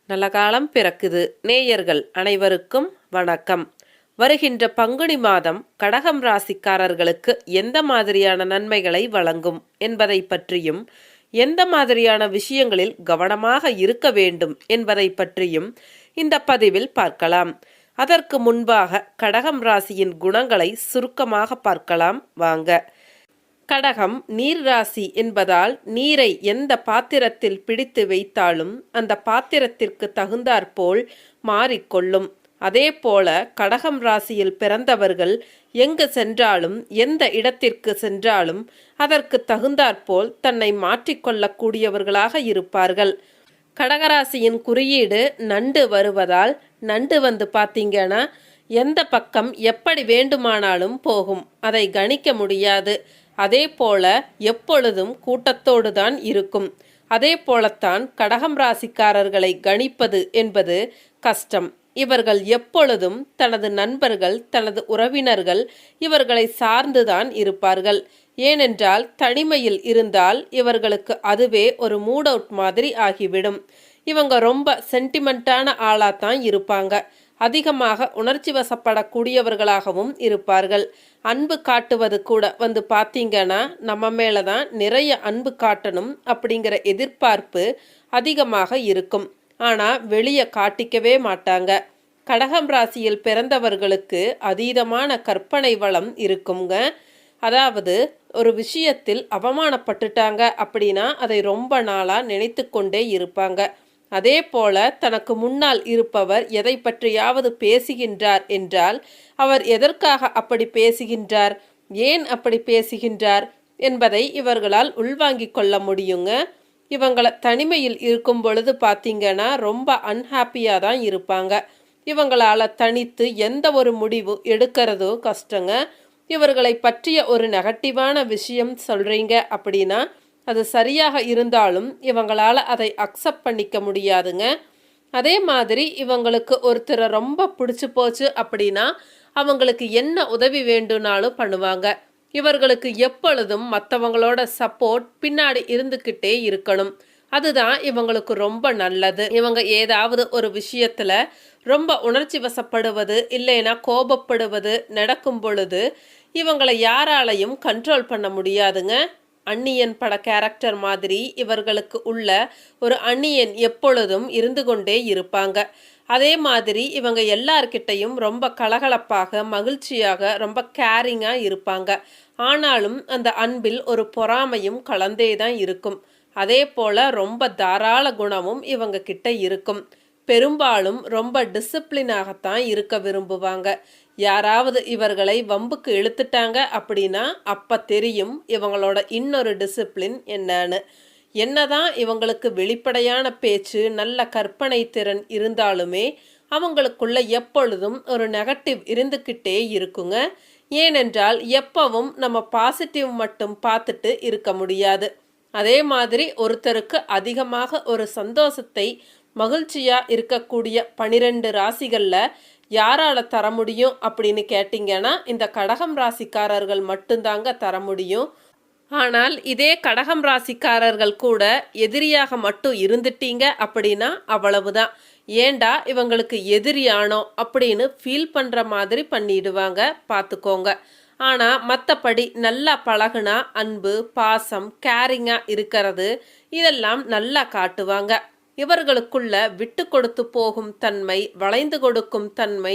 நல்ல காலம் பிறக்குது. நேயர்கள் அனைவருக்கும் வணக்கம். வருகின்ற பங்குனி மாதம் கடகம் ராசிக்காரர்களுக்கு எந்த மாதிரியான நன்மைகளை வழங்கும் என்பதை பற்றியும், எந்த மாதிரியான விஷயங்களில் கவனமாக இருக்க வேண்டும் என்பதை பற்றியும் இந்த பதிவில் பார்க்கலாம். அதற்கு முன்பாக கடகம் ராசியின் குணங்களை சுருக்கமாக பார்க்கலாம் வாங்க. கடகம் நீர் ராசி என்பதால் நீரை எந்த பாத்திரத்தில் பிடித்து வைத்தாலும் அந்த பாத்திரத்திற்கு தகுந்தாற்போல் மாறிக்கொள்ளும். அதே போல கடகம் ராசியில் பிறந்தவர்கள் எங்கு சென்றாலும் எந்த இடத்திற்கு சென்றாலும் அதற்கு தகுந்தாற்போல் தன்னை மாற்றிக்கொள்ளக்கூடியவர்களாக இருப்பார்கள். கடகராசியின் குறியீடு நண்டு வருவதால் நண்டு வந்து பார்த்தீங்கன்னா எந்த பக்கம் எப்படி வேண்டுமானாலும் போகும், அதை கணிக்க முடியாது. அதே போல எப்பொழுதும் கூட்டத்தோடு தான் இருக்கும். அதே போலத்தான் கடகம் ராசிக்காரர்களை கணிப்பது என்பது கஷ்டம். இவர்கள் எப்பொழுதும் தனது நண்பர்கள், தனது உறவினர்கள் இவர்களை சார்ந்துதான் இருப்பார்கள். ஏனென்றால் தனிமையில் இருந்தால் இவர்களுக்கு அதுவே ஒரு மூட் அவுட் மாதிரி ஆகிவிடும். இவங்க ரொம்ப சென்டிமெண்ட்டான ஆளாத்தான் இருப்பாங்க. அதிகமாக உணர்ச்சி வசப்படக்கூடியவர்களாகவும் இருப்பார்கள். அன்பு காட்டுவது கூட வந்து பார்த்தீங்கன்னா நம்ம மேலே தான் நிறைய அன்பு காட்டணும் அப்படிங்கிற எதிர்பார்ப்பு அதிகமாக இருக்கும். ஆனால் வெளியே காட்டிக்கவே மாட்டாங்க. கடகம் ராசியில் பிறந்தவர்களுக்கு அதீதமான கற்பனை வளம் இருக்குங்க. அதாவது ஒரு விஷயத்தில் அவமானப்பட்டுட்டாங்க அப்படின்னா அதை ரொம்ப நாளாக நினைத்து கொண்டே இருப்பாங்க. அதே போல தனக்கு முன்னால் இருப்பவர் எதை பற்றியாவது பேசுகின்றார் என்றால் அவர் எதற்காக அப்படி பேசுகின்றார், ஏன் அப்படி பேசுகின்றார் என்பதை இவர்களால் உள்வாங்கிக் கொள்ள முடியுங்க. இவங்களை தனிமையில் இருக்கும் பொழுது பார்த்தீங்கன்னா ரொம்ப அன்ஹாப்பியாக தான் இருப்பாங்க. இவங்களால் தனித்து எந்த ஒரு முடிவு எடுக்கிறதோ கஷ்டங்க. இவர்களை பற்றிய ஒரு நெகட்டிவான விஷயம் சொல்கிறீங்க அப்படின்னா அது சரியாக இருந்தாலும் இவங்களால் அதை அக்செப்ட் பண்ணிக்க முடியாதுங்க. அதே மாதிரி இவங்களுக்கு ஒருத்தரை ரொம்ப பிடிச்சி போச்சு அப்படின்னா அவங்களுக்கு என்ன உதவி வேண்டும்னாலும் பண்ணுவாங்க. இவர்களுக்கு எப்பொழுதும் மற்றவங்களோட சப்போர்ட் பின்னாடி இருந்துக்கிட்டே இருக்கணும். அதுதான் இவங்களுக்கு ரொம்ப நல்லது. இவங்க ஏதாவது ஒரு விஷயத்துல ரொம்ப உணர்ச்சி வசப்படுவது இல்லைன்னா கோபப்படுவது நடக்கும் பொழுது இவங்களை யாராலையும் கண்ட்ரோல் பண்ண முடியாதுங்க. அந்நியன் பட கேரக்டர் மாதிரி இவர்களுக்கு உள்ள ஒரு அந்நியன் எப்பொழுதும் இருந்து கொண்டே இருப்பாங்க. அதே மாதிரி இவங்க எல்லார்கிட்டையும் ரொம்ப கலகலப்பாக, மகிழ்ச்சியாக, ரொம்ப கேரிங்காக இருப்பாங்க. ஆனாலும் அந்த அன்பில் ஒரு பொறாமையும் கலந்தே தான் இருக்கும். அதே போல் ரொம்ப தாராள குணமும் இவங்க கிட்ட இருக்கும். பெரும்பாலும் ரொம்ப டிசிப்ளினாகத்தான் இருக்க விரும்புவாங்க. யாராவது இவர்களை வம்புக்கு இழுத்துட்டாங்க அப்படின்னா அப்போ தெரியும் இவங்களோட இன்னொரு டிசிப்ளின் என்னன்னு. என்னதான் இவங்களுக்கு வெளிப்படையான பேச்சு, நல்ல கற்பனை திறன் இருந்தாலுமே அவங்களுக்குள்ள எப்பொழுதும் ஒரு நெகட்டிவ் இருந்துக்கிட்டே இருக்குங்க. ஏனென்றால் எப்பவும் நம்ம பாசிட்டிவ் மட்டும் பார்த்துட்டு இருக்க முடியாது. அதே மாதிரி ஒருத்தருக்கு அதிகமாக ஒரு சந்தோஷத்தை, மகிழ்ச்சியாக இருக்கக்கூடிய 12 ராசிகளில் யாரால் தர முடியும் அப்படின்னு கேட்டிங்கன்னா இந்த கடகம் ராசிக்காரர்கள் மட்டும்தாங்க தர முடியும். ஆனால் இதே கடகம் ராசிக்காரர்கள் கூட எதிரியாக மட்டும் இருந்துட்டீங்க அப்படின்னா அவ்வளவுதான். ஏண்டா இவங்களுக்கு எதிரியானோ அப்படின்னு ஃபீல் பண்ணுற மாதிரி பண்ணிடுவாங்க, பார்த்துக்கோங்க. ஆனால் மற்றபடி நல்லா பழகுனா அன்பு, பாசம், கேரிங்காக இருக்கிறது இதெல்லாம் நல்லா காட்டுவாங்க. இவர்களுக்குள்ள விட்டு கொடுத்து போகும் தன்மை, வளைந்து கொடுக்கும் தன்மை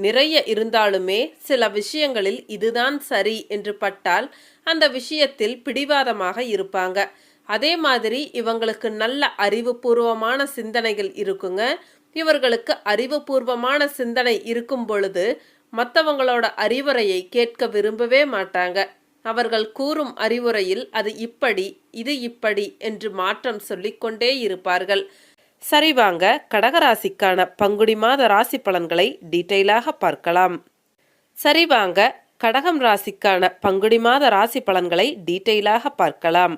நிறைய இருந்தாலுமே சில விஷயங்களில் இதுதான் சரி என்று பட்டால் அந்த விஷயத்தில் பிடிவாதமாக இருப்பாங்க. அதே மாதிரி இவங்களுக்கு நல்ல அறிவுபூர்வமான சிந்தனைகள் இருக்குங்க. இவர்களுக்கு அறிவுபூர்வமான சிந்தனை இருக்கும் பொழுது மற்றவங்களோட அறிவுரையை கேட்க விரும்பவே மாட்டாங்க. அவர்கள் கூறும் அறிவுரையில் அது இப்படி, இது இப்படி என்று மாற்றம் சொல்லிக்கொண்டே இருப்பார்கள். சரி வாங்க, கடகராசிக்கான பங்குனி மாத ராசி பலன்களை டீட்டெயிலாக பார்க்கலாம். சரி வாங்க, கடகம் ராசிக்கான பங்குனி மாத ராசி பலன்களை டீட்டெயிலாக பார்க்கலாம்.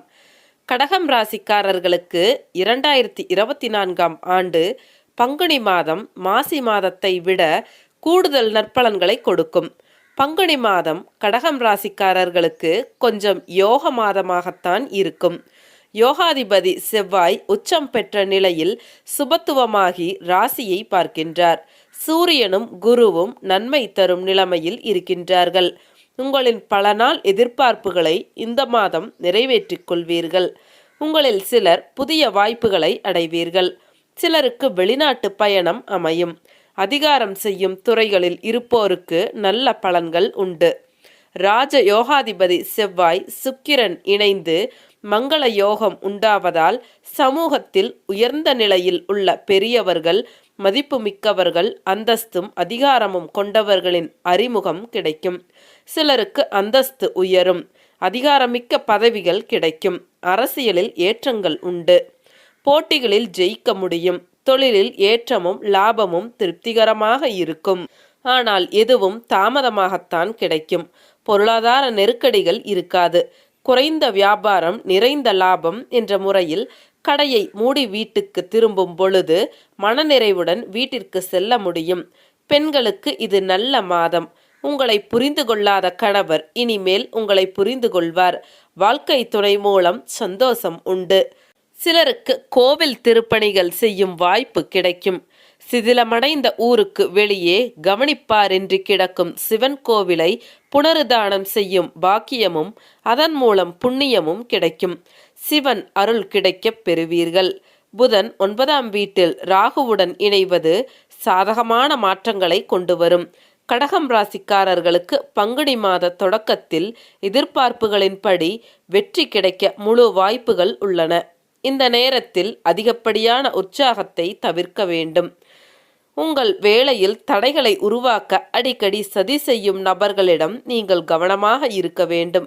கடகம் ராசிக்காரர்களுக்கு 2024ஆம் ஆண்டு பங்குனி மாதம் மாசி மாதத்தை விட கூடுதல் நற்பலன்களை கொடுக்கும். பங்குனி மாதம் கடகம் ராசிக்காரர்களுக்கு கொஞ்சம் யோக மாதமாகத்தான் இருக்கும். யோகாதிபதி செவ்வாய் உச்சம் பெற்ற நிலையில் சுபத்துவமாகி ராசியை பார்க்கின்றார். சூரியனும் குருவும் நன்மை தரும் நிலைமையில் இருக்கின்றார்கள். உங்களின் பல நாள் எதிர்பார்ப்புகளை இந்த மாதம் நிறைவேற்றிக் கொள்வீர்கள். உங்களில் சிலர் புதிய வாய்ப்புகளை அடைவீர்கள். சிலருக்கு வெளிநாட்டு பயணம் அமையும். அதிகாரம் செய்யும் துறைகளில் இருப்போருக்கு நல்ல பலன்கள் உண்டு. ராஜ யோகாதிபதி செவ்வாய் சுக்கிரன் இணைந்து மங்கள யோகம் உண்டாவதால் சமூகத்தில் உயர்ந்த நிலையில் உள்ள பெரியவர்கள், மதிப்புமிக்கவர்கள், அந்தஸ்தும் அதிகாரமும் கொண்டவர்களின் அறிமுகம் கிடைக்கும். சிலருக்கு அந்தஸ்து உயரும். அதிகாரமிக்க பதவிகள் கிடைக்கும். அரசியலில் ஏற்றங்கள் உண்டு. போட்டிகளில் ஜெயிக்க முடியும். தொழிலில் ஏற்றமும் லாபமும் திருப்திகரமாக இருக்கும். ஆனால் எதுவும் தாமதமாகத்தான் கிடைக்கும். பொருளாதார நெருக்கடிகள் இருக்காது. குறைந்த வியாபாரம் நிறைந்த லாபம் என்ற முறையில் கடையை மூடி வீட்டுக்கு திரும்பும் பொழுது மனநிறைவுடன் வீட்டிற்கு செல்ல முடியும். பெண்களுக்கு இது நல்ல மாதம். உங்களை புரிந்து கொள்ளாத கணவர் இனிமேல் உங்களை புரிந்து கொள்வார். வாழ்க்கை துணை மூலம் சந்தோஷம் உண்டு. சிலருக்கு கோவில் திருப்பணிகள் செய்யும் வாய்ப்பு கிடைக்கும். சிதிலமடைந்த ஊருக்கு வெளியே கவனிப்பாரின்றி கிடக்கும் சிவன் கோவிலை புனருதானம் செய்யும் பாக்கியமும் அதன் மூலம் புண்ணியமும் கிடைக்கும். சிவன் அருள் கிடைக்கப் பெறுவீர்கள். புதன் 9ஆம் வீட்டில் ராகுவுடன் இணைவது சாதகமான மாற்றங்களை கொண்டு வரும். கடகம் ராசிக்காரர்களுக்கு பங்குனி மாத தொடக்கத்தில் எதிர்பார்ப்புகளின்படி வெற்றி கிடைக்க முழு வாய்ப்புகள் உள்ளன. இந்த நேரத்தில் அதிகப்படியான உற்சாகத்தை தவிர்க்க வேண்டும். உங்கள் வேலையில் தடைகளை உருவாக்க அடிக்கடி சதி செய்யும் நபர்களிடம் நீங்கள் கவனமாக இருக்க வேண்டும்.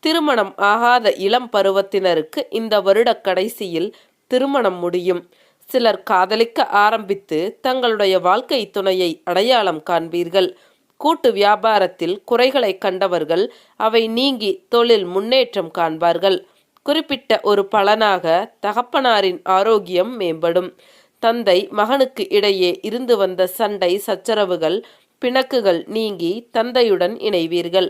திருமணம் ஆகாத இளம் பருவத்தினருக்கு இந்த வருட கடைசியில் திருமணம் முடியும். சிலர் காதலிக்க ஆரம்பித்து தங்களுடைய வாழ்க்கை துணையை அடையாளம் காண்பீர்கள். கூட்டு வியாபாரத்தில் குறைகளை கண்டவர்கள் அவை நீங்கி தொழில் முன்னேற்றம் காண்பார்கள். குறிப்பிட்ட ஒரு பலனாக தகப்பனாரின் ஆரோக்கியம் மேம்படும். தந்தை மகனுக்கு இடையே இருந்து வந்த சண்டை சச்சரவுகள் பிணக்குகள் நீங்கி தந்தையுடன் இணைவீர்கள்.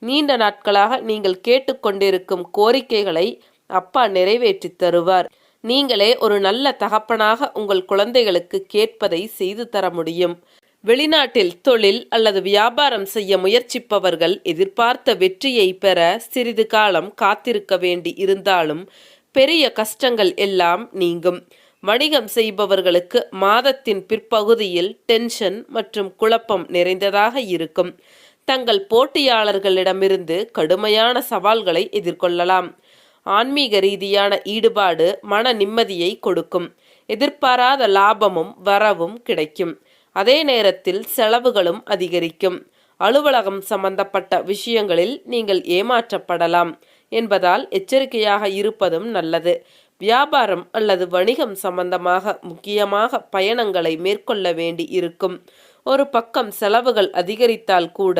நீண்ட நாட்களாக நீங்கள் கேட்டுக்கொண்டிருக்கும் கோரிக்கைகளை அப்பா நிறைவேற்றி தருவார். நீங்களே ஒரு நல்ல தகப்பனாக உங்கள் குழந்தைகளுக்கு கேட்பதை செய்து தர முடியும். வெளிநாட்டில் தொழில் அல்லது வியாபாரம் செய்ய முயற்சிப்பவர்கள் எதிர்பார்த்த வெற்றியை பெற சிறிது காலம் காத்திருக்க வேண்டி இருந்தாலும் பெரிய கஷ்டங்கள் எல்லாம் நீங்கும். வணிகம் செய்பவர்களுக்கு மாதத்தின் பிற்பகுதியில் டென்ஷன் மற்றும் குழப்பம் நிறைந்ததாக இருக்கும். தங்கள் போட்டியாளர்களிடமிருந்து கடுமையான சவால்களை எதிர்கொள்ளலாம். ஆன்மீக ரீதியான ஈடுபாடு மன நிம்மதியை கொடுக்கும். எதிர்பாராத லாபமும் வரவும் கிடைக்கும். அதே நேரத்தில் செலவுகளும் அதிகரிக்கும். அலுவலகம் சம்பந்தப்பட்ட விஷயங்களில் நீங்கள் ஏமாற்றப்படலாம் என்பதால் எச்சரிக்கையாக இருப்பதும் நல்லது. வியாபாரம் அல்லது வணிகம் சம்பந்தமாக முக்கியமாக பயணங்களை மேற்கொள்ள வேண்டி இருக்கும். ஒரு பக்கம் செலவுகள் அதிகரித்தால் கூட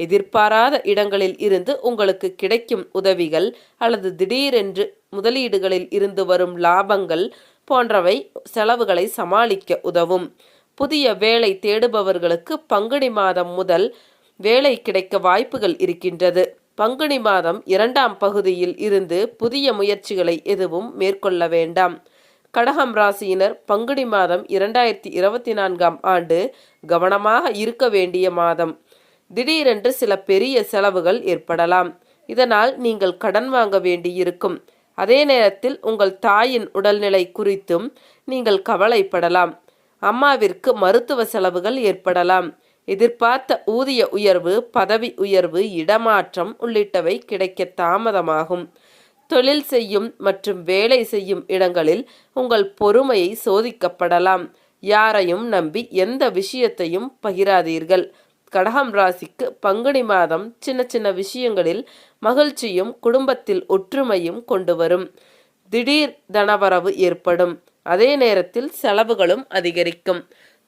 எதிர்பாராத இடங்களில் இருந்து உங்களுக்கு கிடைக்கும் உதவிகள் அல்லது திடீரென்று முதலீடுகளில் இருந்து வரும் லாபங்கள் போன்றவை செலவுகளை சமாளிக்க உதவும். புதிய வேலை தேடுபவர்களுக்கு பங்குனி மாதம் முதல் வேலை கிடைக்க வாய்ப்புகள் இருக்கின்றது. பங்குனி மாதம் 2ஆம் பகுதியில் இருந்து புதிய முயற்சிகளை எதுவும் மேற்கொள்ள வேண்டாம். கடகம் ராசியினர் பங்குனி மாதம் 2024ஆம் ஆண்டு கவனமாக இருக்க வேண்டிய மாதம். திடீரென்று சில பெரிய செலவுகள் ஏற்படலாம். இதனால் நீங்கள் கடன் வாங்க வேண்டியிருக்கும். அதே நேரத்தில் உங்கள் தாயின் உடல்நிலை குறித்தும் நீங்கள் கவலைப்படலாம். அம்மாவிற்கு மருத்துவ செலவுகள் ஏற்படலாம். எதிர்பார்த்த ஊதிய உயர்வு, பதவி உயர்வு, இடமாற்றம் உள்ளிட்டவை கிடைக்க தாமதமாகும். தொழில் செய்யும் மற்றும் வேலை செய்யும் இடங்களில் உங்கள் பொறுமையை சோதிக்கப்படலாம். யாரையும் நம்பி எந்த விஷயத்தையும் பகிராதீர்கள். கடகம் ராசிக்கு பங்குனி மாதம் சின்ன சின்ன விஷயங்களில் மகிழ்ச்சியும் குடும்பத்தில் ஒற்றுமையும் கொண்டு வரும். திடீர் தனவரவு ஏற்படும். அதே நேரத்தில் செலவுகளும் அதிகரிக்கும்.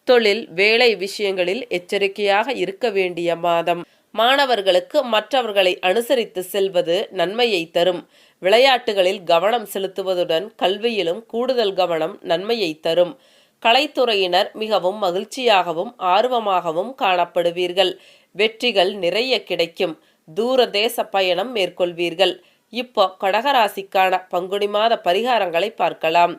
தொழில் வேலை விஷயங்களில் எச்சரிக்கையாக இருக்க வேண்டிய மாதம். மாணவர்களுக்கு மற்றவர்களை அனுசரித்து செல்வது நன்மையை தரும். விளையாட்டுகளில் கவனம் செலுத்துவதுடன் கல்வியிலும் கூடுதல் கவனம் நன்மையை தரும். கலைத்துறையினர் மிகவும் மகிழ்ச்சியாகவும் ஆர்வமாகவும் காணப்படுவீர்கள். வெற்றிகள் நிறைய கிடைக்கும். தூர தேச பயணம் மேற்கொள்வீர்கள். இப்போ கடகராசிக்கான பங்குனி மாத பரிகாரங்களை பார்க்கலாம்.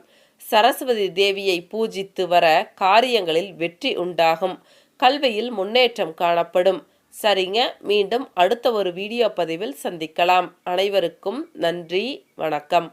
சரஸ்வதி தேவியை பூஜித்து வர காரியங்களில் வெற்றி உண்டாகும். கல்வியில் முன்னேற்றம் காணப்படும். சரிங்க, மீண்டும் அடுத்த ஒரு வீடியோ பதிவில் சந்திக்கலாம். அனைவருக்கும் நன்றி, வணக்கம்.